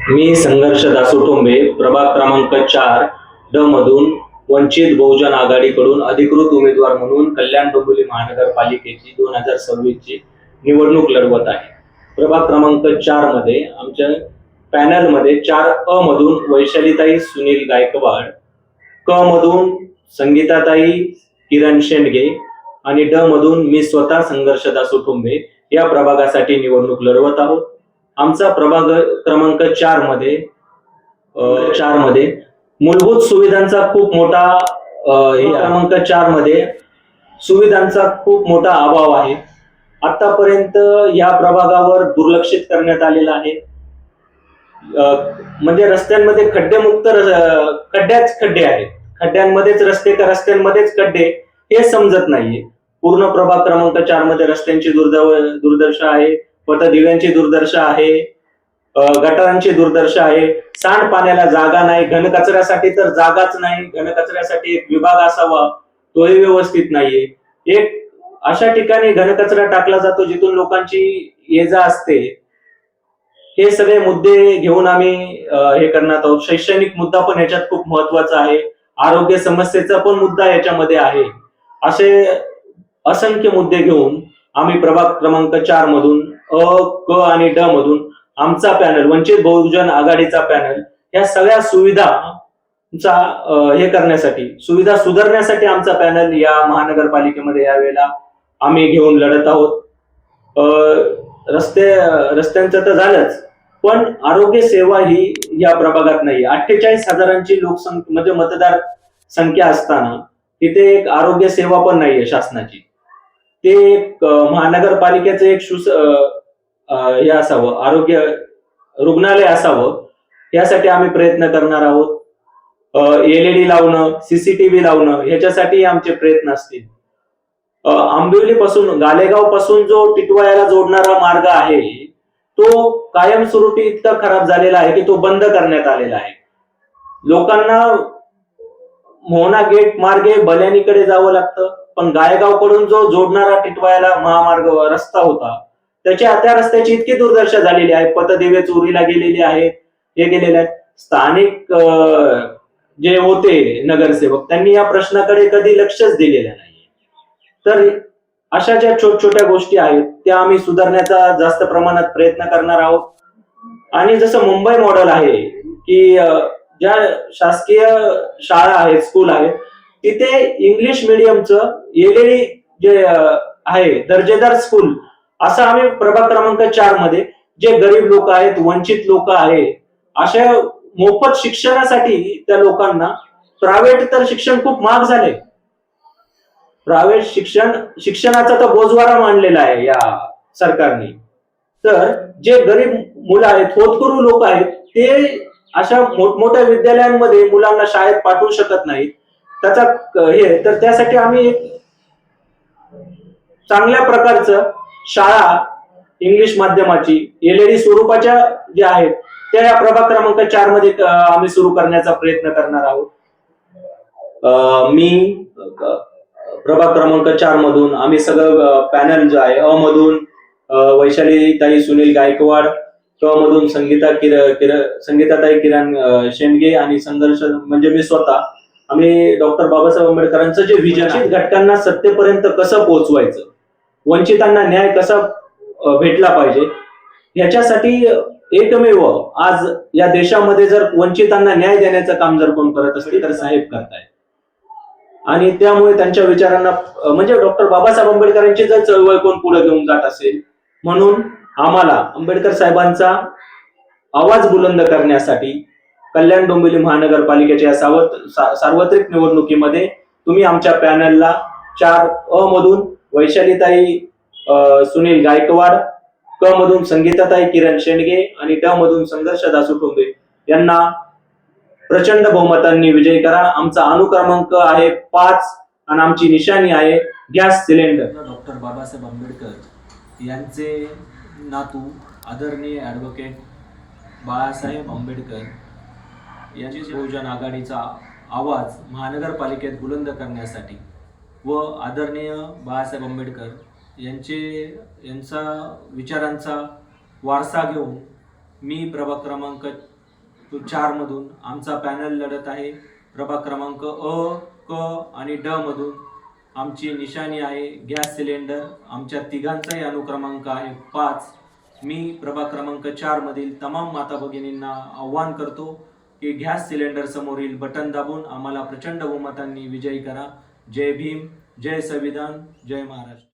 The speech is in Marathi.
मी संघर्ष दासोटोंबे प्रभाग क्रमांक 4 ड मधून वंचित बहुजन आघाडीकडून अधिकृत उमेदवार म्हणून कल्याण डोंबिवली महानगरपालिकेची 2026 ची निवडणूक लढवत आहे. प्रभाग क्रमांक 4 मध्ये आमच्या पॅनल मध्ये 4 अ मधून वैशालीताई सुनील गायकवाड, क मधून संगीताताई किरण शेंडगे आणि ड मधून मी स्वतः संघर्ष दासोटोंबे या प्रभागासाठी निवडणूक लढवत आहोत. आमचा प्रभाग क्रमांक 4 मध्ये मूलभूत सुविधांचा खूप मोठा क्रमांक 4 मध्ये सुविधांचा खूप मोठा अभाव आहे. आतापर्यंत या प्रभागावर दुर्लक्षित करण्यात आलेला आहे. म्हणजे रस्त्यांमध्ये खड्डेमुक्त खड्डे आहेत. खड्ड्यांमध्येच रस्ते का रस्त्यांमध्येच खड्डे हे समजत नाहीये. पूर्ण प्रभाग क्रमांक 4 मध्ये रस्त्यांची दुर्दशा आहे, पथदिव्यांची दुर्दशा आहे, गटारांची दुर्दशा आहे, सांडपाण्याला जागा नाही, घनकचऱ्यासाठी तर जागाच नाही. घनकचऱ्यासाठी एक विभाग असावा, तोही व्यवस्थित नाहीये. एक अशा ठिकाणी घनकचरा टाकला जातो जिथून लोकांची ये जा असते. हे सगळे मुद्दे घेऊन आम्ही हे करणार आहोत. शैक्षणिक मुद्दा पण याच्यात खूप महत्वाचा आहे. आरोग्य समस्येचा पण मुद्दा याच्यामध्ये आहे. असे असंख्य मुद्दे घेऊन आम्ही प्रभाग क्रमांक 4 मधून अ, क आणि ड मधून आमचा पॅनल, वंचित बहुजन आघाडीचा पॅनल, या सगळ्या सुविधांचा हे करण्यासाठी, सुविधा सुधारण्यासाठी आमचा पॅनल या महानगरपालिकेमध्ये यावेळेला आम्ही घेऊन लढत आहोत. रस्त्यांचं तर झालंच, पण आरोग्य सेवा ही या प्रभागात नाही. 48,000ची लोकसंख्या म्हणजे मतदार संख्या असताना तिथे एक आरोग्य सेवा पण नाहीये शासनाची. ते एक महानगरपालिकेचं एक हे असावं, आरोग्य रुग्णालय असावं, यासाठी आम्ही प्रयत्न करणार आहोत. LED लावणं, सीसीटीव्ही लावणं, ह्याच्यासाठी आमचे प्रयत्न असतील. आंबिवली पासून, गालेगाव पासून जो टिटवाळ्याला जोडणारा मार्ग आहे तो कायमस्वरूपी इतका खराब झालेला आहे की तो बंद करण्यात आलेला आहे. लोकांना मोहना गेट मार्गे बल्यानीकडे जावं लागतं, पण गायगावकडून जो जोडणारा टिटवाळ्याला महामार्ग रस्ता होता त्या रस्त्याची इतकी दुर्दशा झालेली आहे. पथदिवे चोरीला गेलेले आहेत, हे गेलेले आहेत. स्थानिक जे होते नगरसेवक, त्यांनी या प्रश्नाकडे कधी लक्षच दिलेलं नाही. तर अशा ज्या छोट्या गोष्टी आहेत त्या आम्ही सुधारण्याचा जास्त प्रमाणात प्रयत्न करणार आहोत. आणि जसं मुंबई मॉडेल आहे की ज्या शासकीय शाळा आहेत, स्कूल आहेत, तिथे इंग्लिश मिडियमचं LED जे आहे दर्जेदार स्कूल, असं आम्ही प्रभाग क्रमांक 4 मध्ये जे गरीब लोक आहेत, वंचित लोक आहेत, अशा मोफत शिक्षणासाठी त्या लोकांना, प्रायव्हेट तर शिक्षण खूप महाग झाले, प्रायव्हेट शिक्षणाचा तर बोजवारा मांडलेला आहे या सरकारने. तर जे गरीब मुलं आहेत, होतकरू लोक आहेत, ते अशा मोठमोठ्या विद्यालयांमध्ये मुलांना शाळेत पाठवू शकत नाहीत. त्याचा हे तर त्यासाठी आम्ही एक चांगल्या प्रकारचं शाळा इंग्लिश माध्यमाची LED स्वरूपाच्या ज्या आहेत त्या या प्रभाग क्रमांक 4 मध्ये आम्ही सुरू करण्याचा प्रयत्न करणार आहोत. मी प्रभाग क्रमांक 4 मधून आम्ही सगळं पॅनल जो आहे, अ मधून वैशालीताई सुनील गायकवाड, क मधून संगीताताई किरण शेंडगे आणि संघर्ष म्हणजे मी स्वतः, आम्ही डॉक्टर बाबासाहेब आंबेडकरांचं जे विजन, घटकांना सत्तेपर्यंत कसं पोहोचवायचं, वंचितांना न्याय कसा भेटला पाहिजे, याच्यासाठी एकमेव आज या देशामध्ये जर वंचितांना न्याय देण्याचं काम जर कोण करत असतील तर साहेब करतायत. आणि त्यामुळे त्यांच्या विचारांना म्हणजे डॉक्टर बाबासाहेब आंबेडकरांची जर चळवळ कोण पुढे घेऊन जात असेल, म्हणून आम्हाला आंबेडकर साहेबांचा आवाज बुलंद करण्यासाठी कल्याण डोंबिवली महानगरपालिकेच्या सार्वत्रिक निवडणुकीमध्ये तुम्ही आमच्या पॅनलला 4 अ मधून वैशालीताई सुनील गायकवाड, क मधून संगीताताई किरण शेंडगे आणि ड मधून संघर्ष दासोटोंबे यांना प्रचंड बहुमतांनी विजयी करा. आमचा अनुक्रमांक आहे 5 आणि आमची निशाणी आहे gas cylinder. Doctor Babasaheb Ambedkar यांचे नातू आदरणीय ॲडव्होकेट बाळासाहेब आंबेडकर यांची बहुजन आघाडीचा आवाज महानगरपालिकेत बुलंद करण्यासाठी व आदरणीय बाळासाहेब आंबेडकर यांचा विचारांचा वारसा घेऊन मी प्रभाग क्रमांक 4 मधून आमचा पॅनल लढत आहे. प्रभाग क्रमांक अ, क आणि ड मधून आमची निशाणी आहे गॅस सिलेंडर. आमच्या तिघांचाही अनुक्रमांक आहे 5. मी प्रभाग क्रमांक 4 मधील तमाम माता भगिनींना आव्हान करतो की गॅस सिलेंडर समोरील बटन दाबून आम्हाला प्रचंड बहुमतांनी विजयी करा. जय भीम, जय संविधान, जय महाराष्ट्र.